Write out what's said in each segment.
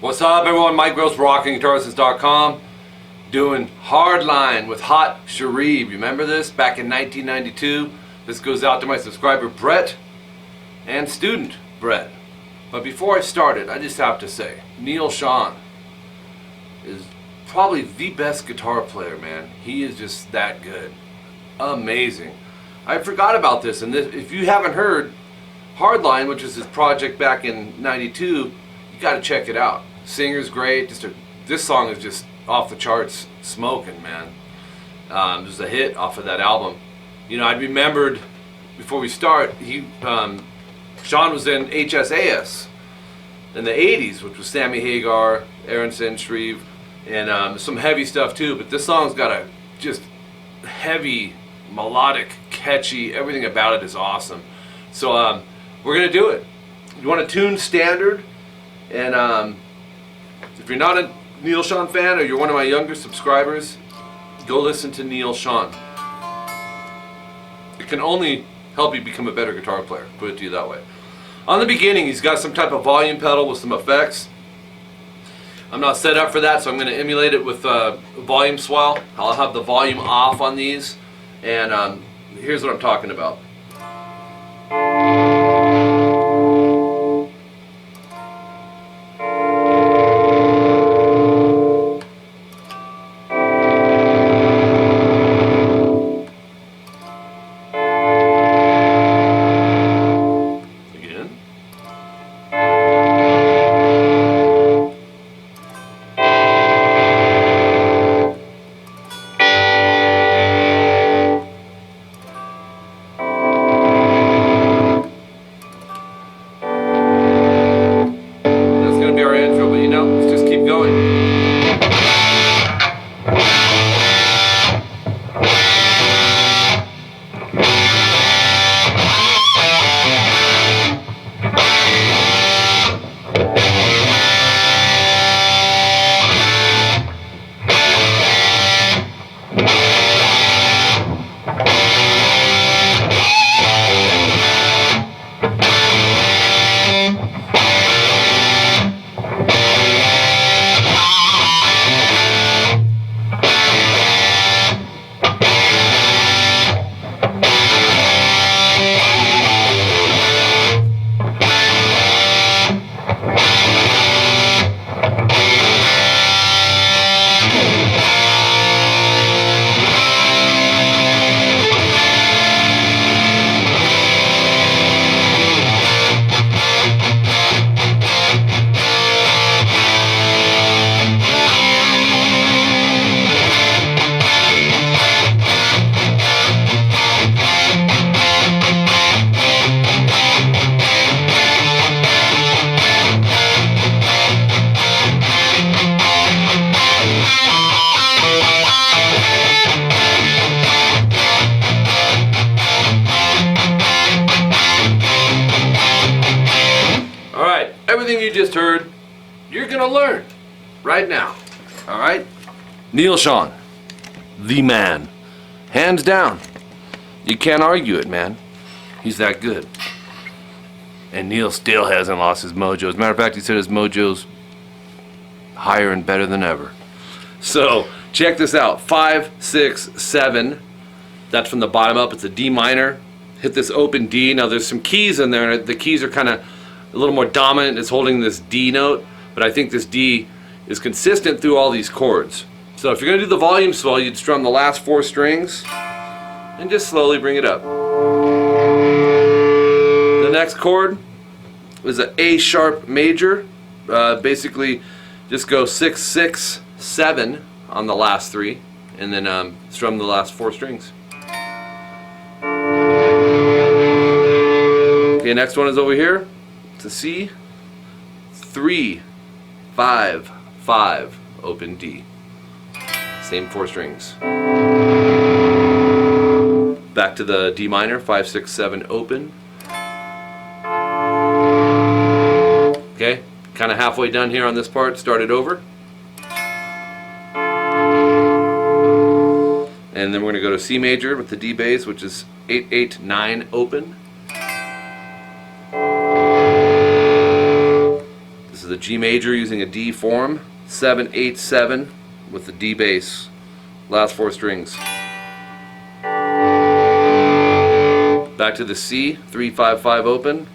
What's up, everyone? Mike Gross, rockinguitarlessons.com, doing Hardline with Hot Cherie. Remember this? Back in 1992. This goes out to my subscriber Brett and student Brett. But before I started, I just have to say, Neil Schon is probably the best guitar player, man. He is just that good. Amazing. I forgot about this, and if you haven't heard Hardline, which is his project back in 92, you got to check it out. Singer's great. This song is just off the charts smoking, man. Just a hit off of that album. You know, I remembered before we start, Sean was in HSAS in the 80s, which was Sammy Hagar, Aronson, Shreve, and some heavy stuff too. But this song's got a just heavy, melodic, catchy, everything about it is awesome. So we're gonna do it. You want to tune standard, and if you're not a Neil Schon fan or you're one of my younger subscribers, go listen to Neil Schon. It can only help you become a better guitar player, put it to you that way. On the beginning, he's got some type of volume pedal with some effects. I'm not set up for that, so I'm going to emulate it with volume swell. I'll have the volume off on these, and here's what I'm talking about. Everything you just heard, you're gonna learn right now. All right? Neil Schon, the man, hands down. You can't argue it, man. He's that good. And Neil still hasn't lost his mojo. As a matter of fact, he said his mojo's higher and better than ever. So check this out: 5, 6, 7. That's from the bottom up. It's a D minor. Hit this open D. Now there's some keys in there, and the keys are kind of a little more dominant. It's holding this D note, but I think this D is consistent through all these chords. So if you're going to do the volume swell, you'd strum the last 4 strings and just slowly bring it up. The next chord is an A sharp major. Basically just go 6, 6, 7 on the last 3, and then strum the last 4 strings. Okay, next one is over here. It's a C, 3, 5, 5, open D. Same 4 strings. Back to the D minor, 5, 6, 7, open. Okay, kind of halfway done here on this part. Start it over. And then we're going to go to C major with the D bass, which is 8, 8, 9, open. This is the G major using a D form, 7-8-7 with the D bass, last 4 strings. Back to the C, 3-5-5 open,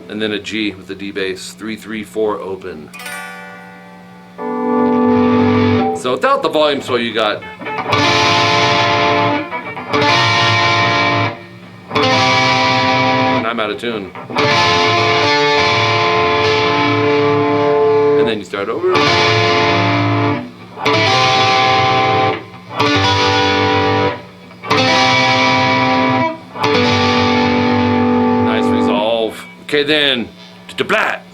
and then a G with the D bass, 3-3-4 open. So without the volume swell, you got and I'm out of tune. And then you start over. Nice resolve. Okay, then to blat.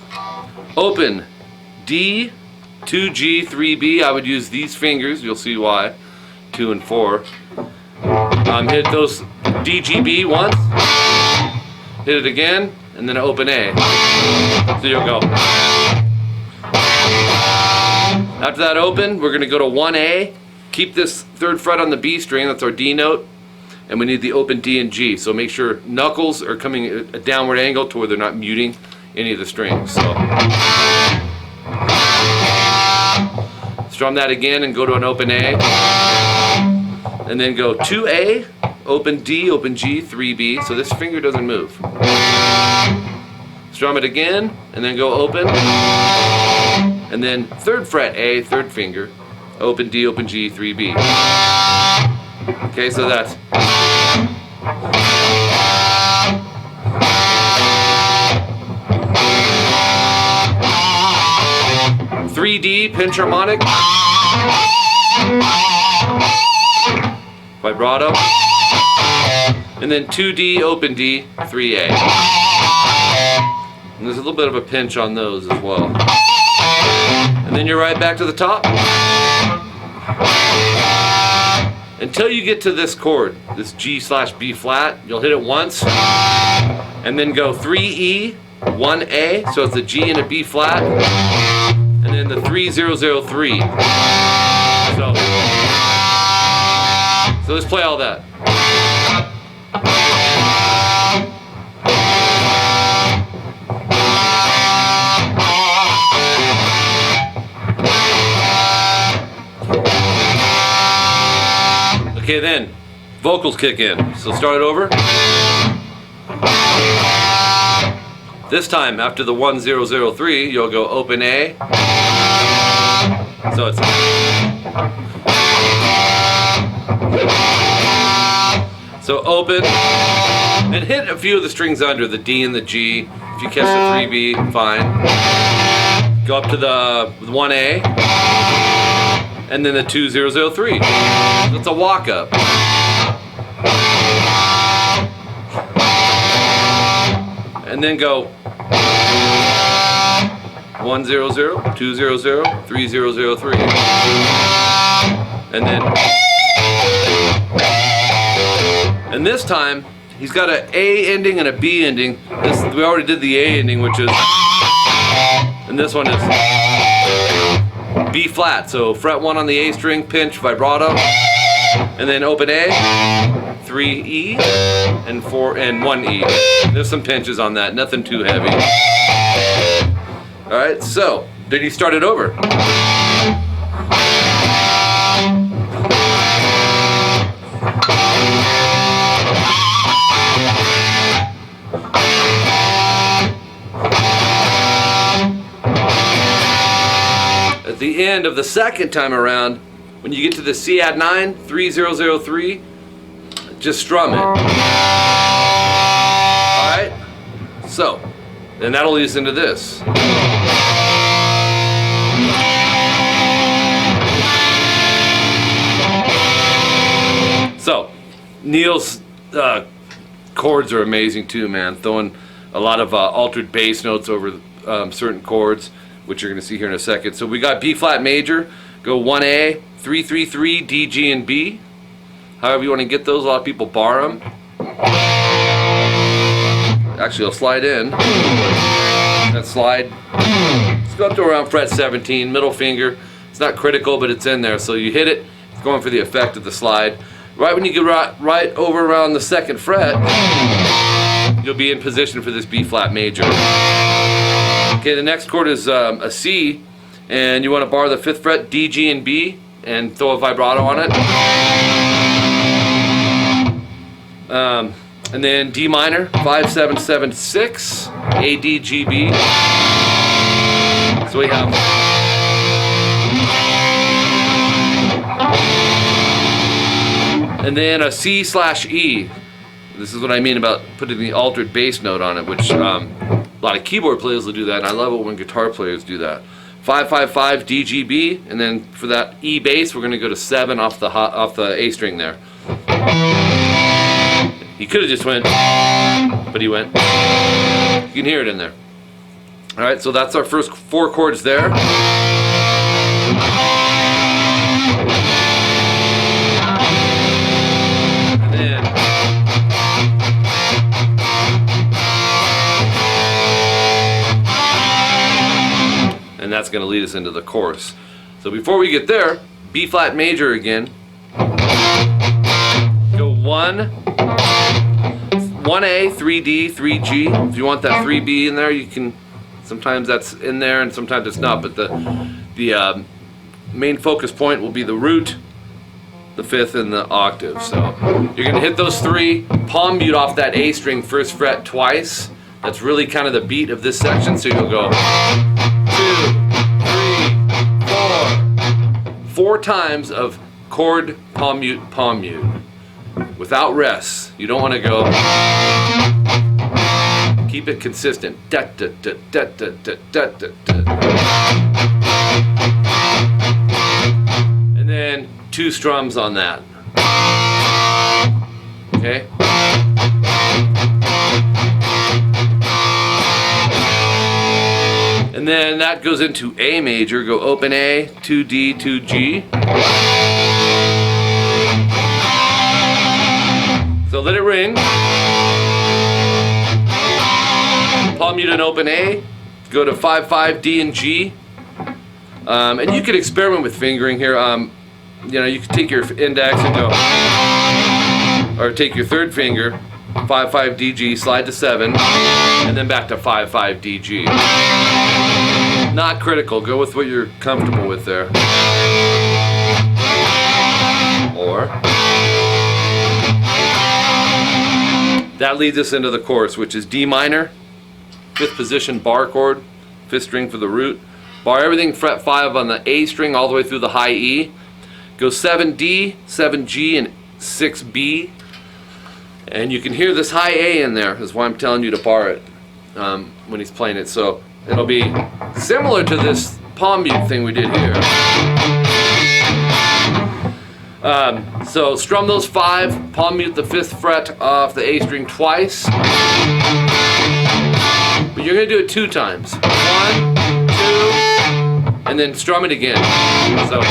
Open D, 2G, 3B. I would use these fingers. You'll see why. 2 and 4. Hit those DGB once. Hit it again, and then open A. So you'll go. After that open, we're going to go to 1A. Keep this 3rd fret on the B string. That's our D note. And we need the open D and G. So make sure knuckles are coming at a downward angle to where they're not muting any of the strings. So strum that again and go to an open A. And then go 2A, open D, open G, 3B. So this finger doesn't move. Strum it again, and then go open. And then 3rd fret A, 3rd finger, open D, open G, 3B. Okay, so that's. .3D pinch harmonic, vibrato, and then 2D, open D, 3A. And there's a little bit of a pinch on those as well. And then you're right back to the top. Until you get to this chord, this G/B flat, you'll hit it once, and then go 3E, 1A, so it's a G and a B flat, and then the 3-0-0-3. So let's play all that. Okay, then vocals kick in. So start it over. This time, after the 1-0-0-3, you'll go open A. So it's. So open, and hit a few of the strings under, the D and the G. If you catch the 3B, fine. Go up to the 1A, and then the 2-0-0-3. That's a walk up. And then go 1-0-0, 2-0-0, 3-0-0-3. And then. And this time, he's got an A ending and a B ending. We already did the A ending, which is, and this one is B flat. So fret 1 on the A string, pinch, vibrato, and then open A, 3E, and 4 and 1E. There's some pinches on that, nothing too heavy. All right, so then you start it over. At the end of the second time around, when you get to the C add 9, 3-0-0-3, just strum it. Alright? So, then that'll lead us into this. So, Neil's chords are amazing too, man. Throwing a lot of altered bass notes over certain chords, which you're going to see here in a second. So we got B flat major, go 1A, 3-3-3, D, G, and B. However you want to get those, a lot of people bar them. Actually, I'll slide in. That slide. Let's go up to around fret 17, middle finger. It's not critical, but it's in there. So you hit it, it's going for the effect of the slide. Right when you get right over around the 2nd fret, you'll be in position for this B flat major. Okay, the next chord is a C, and you want to bar the 5th fret, D, G, and B, and throw a vibrato on it. And then D minor, 5, 7, 7, 6, A, D, G, B. So we have and then a C slash E. This is what I mean about putting the altered bass note on it, which a lot of keyboard players will do that, and I love it when guitar players do that. 5, 5, 5, D, G, B, and then for that E bass, we're going to go to 7 off the A string there. He could have just went, but he went. You can hear it in there. All right, so that's our first 4 chords there. And that's going to lead us into the chorus. So before we get there, B flat major again. Go 1, 1A, 3D, 3G. If you want that 3B in there, you can. Sometimes that's in there and sometimes it's not, but the main focus point will be the root, the 5th, and the octave. So you're going to hit those 3, palm mute off that A string 1st fret twice. That's really kind of the beat of this section, so you'll go 2, 3, 4. 4 times of chord palm mute, without rests. You don't want to go. Keep it consistent. Da, da, da, da, da, da, da, da, da. And then 2 strums on that. Okay? And then that goes into A major. Go open A, 2D, 2G. So let it ring. Palm mute and open A. Go to 5, 5, D and G. And you could experiment with fingering here. You know, you could take your index and go, or take your 3rd finger, 5, 5, D, G, slide to 7, and then back to 5, 5, D, G. Not critical. Go with what you're comfortable with there. Or that leads us into the chorus, which is D minor, 5th position bar chord, 5th string for the root. Bar everything fret 5 on the A string all the way through the high E. Go 7D, 7G, and 6B. And you can hear this high A in there, is why I'm telling you to bar it when he's playing it. So it'll be similar to this palm mute thing we did here. So strum those 5, palm mute the 5th fret off the A string twice. But you're going to do it 2 times. 1, 2, and then strum it again. So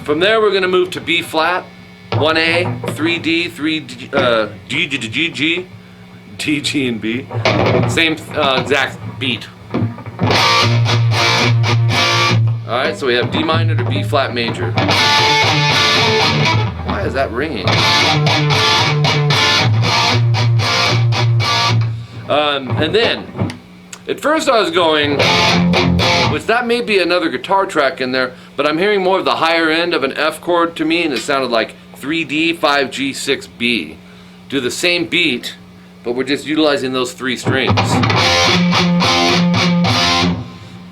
from there we're going to move to B flat, 1A, 3D, 3D, G, G, G, G, D, G, and B. Same exact beat. Alright, so we have D minor to B flat major. Why is that ringing? And then, at first I was going, which that may be another guitar track in there, but I'm hearing more of the higher end of an F chord to me, and it sounded like 3D, 5G, 6B. Do the same beat, but we're just utilizing those 3 strings.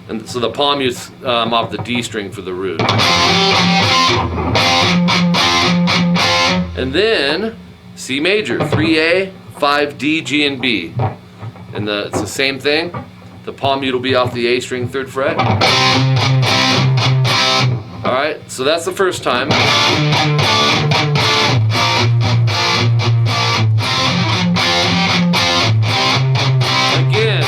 And so the palm mute's off the D string for the root. And then C major, 3A, 5D, G, and B. And it's the same thing. The palm mute will be off the A string 3rd fret. Alright, so that's the first time. Again.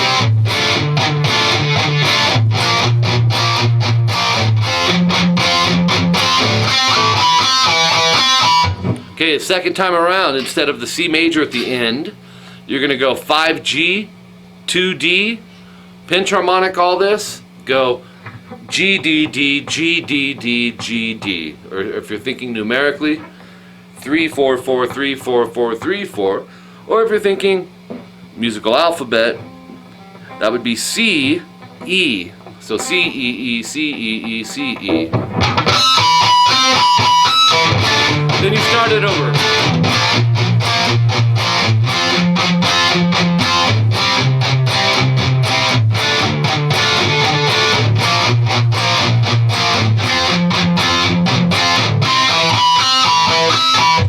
Okay, second time around, instead of the C major at the end, you're going to go 5G, 2D, pinch harmonic all this, go G, D, D, G, D, D, G, D. Or if you're thinking numerically, 344344434, or if you're thinking musical alphabet, that would be C E. So C E E C E E C E. Then you start it over.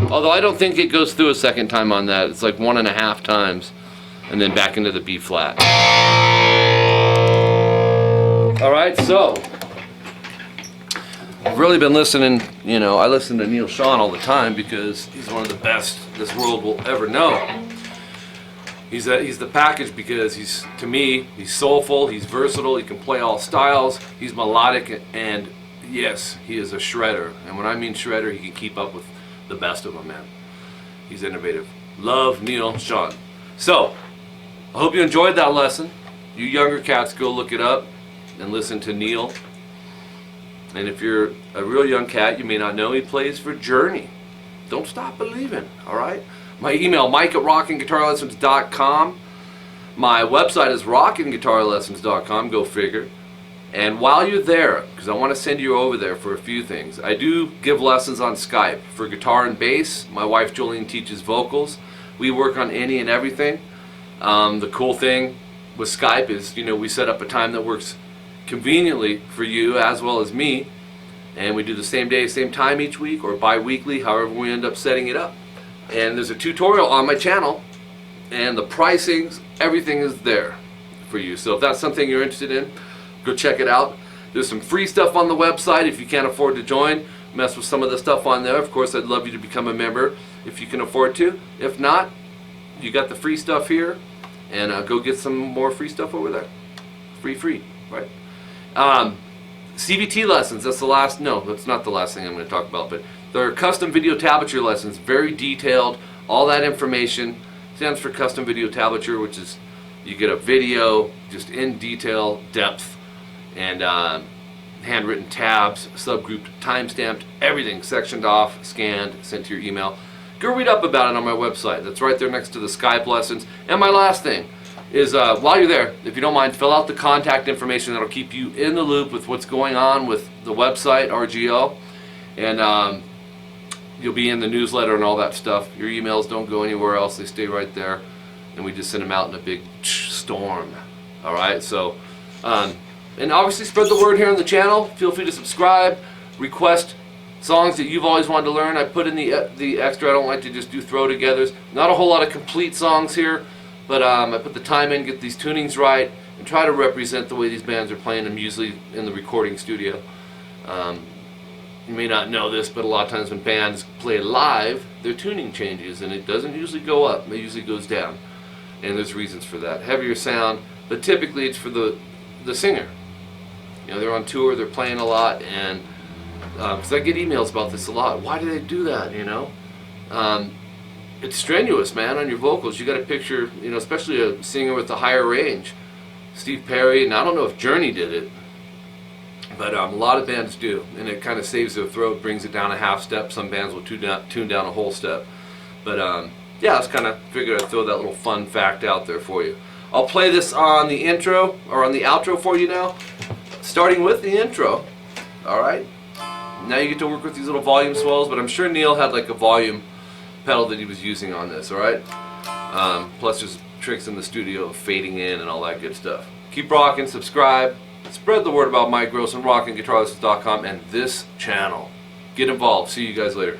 Although I don't think it goes through a second time on that. It's like 1.5 times, and then back into the B flat. Alright, so I've really been listening, you know, I listen to Neil Schon all the time because he's one of the best this world will ever know. He's the package because to me, he's soulful, he's versatile, he can play all styles, he's melodic, and yes, he is a shredder. And when I mean shredder, he can keep up with the best of them, man. He's innovative. Love Neil Schon. So, I hope you enjoyed that lesson. You younger cats, go look it up and listen to Neil. And if you're a real young cat, you may not know he plays for Journey. Don't stop believing, alright? My email, mike@rockinguitarlessons.com. My website is rockinguitarlessons.com, go figure. And while you're there, because I want to send you over there for a few things, I do give lessons on Skype for guitar and bass. My wife Jolene teaches vocals. We work on any and everything. The cool thing with Skype is, you know, we set up a time that works conveniently for you as well as me, and we do the same day, same time each week, or bi-weekly, however we end up setting it up. And there's a tutorial on my channel, and the pricings, everything is there for you. So if that's something you're interested in, go check it out. There's some free stuff on the website if you can't afford to join. Mess with some of the stuff on there. Of course, I'd love you to become a member if you can afford to. If not, you got the free stuff here, and go get some more free stuff over there. Free, right? CVT lessons, that's the last, no, that's not the last thing I'm going to talk about, but they're custom video tablature lessons, very detailed, all that information stands for custom video tablature, which is you get a video just in detail, depth, and handwritten tabs, subgrouped, time-stamped, everything sectioned off, scanned, sent to your email. Go read up about it on my website. That's right there next to the Skype lessons. And my last thing is, while you're there, if you don't mind, fill out the contact information that'll keep you in the loop with what's going on with the website, RGO, and you'll be in the newsletter and all that stuff. Your emails don't go anywhere else. They stay right there, and we just send them out in a big storm. Alright, so, and obviously spread the word here on the channel. Feel free to subscribe, request songs that you've always wanted to learn. I put in the extra. I don't like to just do throw-togethers. Not a whole lot of complete songs here, but I put the time in, get these tunings right, and try to represent the way these bands are playing them usually in the recording studio. You may not know this, but a lot of times when bands play live, their tuning changes, and it doesn't usually go up. It usually goes down, and there's reasons for that. Heavier sound, but typically it's for the singer. You know, they're on tour, they're playing a lot, and because I get emails about this a lot. Why do they do that, you know? It's strenuous, man, on your vocals. You got to picture, you know, especially a singer with a higher range. Steve Perry, and I don't know if Journey did it, but a lot of bands do, and it kind of saves their throat, brings it down a half step. Some bands will tune down a whole step. But yeah, I just kind of figured I'd throw that little fun fact out there for you. I'll play this on the intro, or on the outro for you now, starting with the intro. Alright? Now you get to work with these little volume swells, but I'm sure Neil had like a volume pedal that he was using on this, alright? Plus there's tricks in the studio of fading in and all that good stuff. Keep rocking, subscribe, spread the word about Mike Gross and rockinguitarlessons.com and this channel. Get involved. See you guys later.